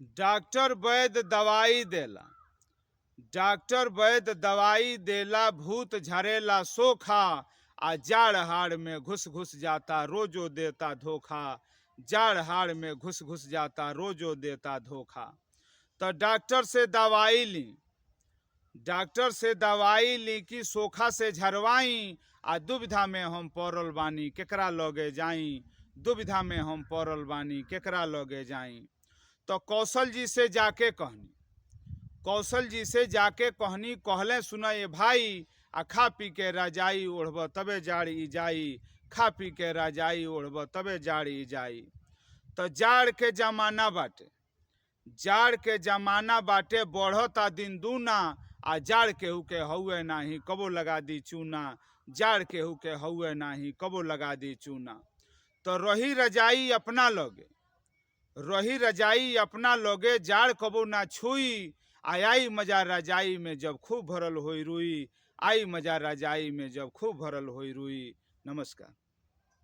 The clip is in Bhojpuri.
डॉक्टर वैद्य दवाई देला, डॉक्टर वैद्य दवाई देला, भूत झरेला सोखा, आ जाड़ हाड़ में घुस घुस जाता रोजो देता धोखा, जाड़ हाड़ में घुस घुस जाता रोजो देता धोखा। तो डॉक्टर से दवाई ली, डॉक्टर से दवाई ली कि सोखा से झरवाई, आ दुविधा में हम पड़ल बानी केकरा लगे जाई, दुविधा में हम पड़ल बानी केकरा लगे जाई। तो कौशल जी से जाके कहनी, कौशल जी से जाके कहनी, कहले सुना ये भाई, आ खा पी के रजाई ओढ़ब तबे जाड़ी जाई, खा पी के रजाई ओढ़ब तबे जाड़ी जाई। तो जाड़ के जमाना बाटे, जाड़ के जमाना बाटे, बढ़ता दिन दूना, आ जाड़ केहू के हउए नाही कबो लगा दी चूना, जाड़ केहू के हउए नाही कबो लगा दी चूना। तो रही रजाई अपना लगे, रही रजाई अपना लगे, जाड़ कबो ना छुई, आई मजा रजाई में जब खूब भरल होई रुई, आई मजा रजाई में जब खूब भरल होई रुई। नमस्कार।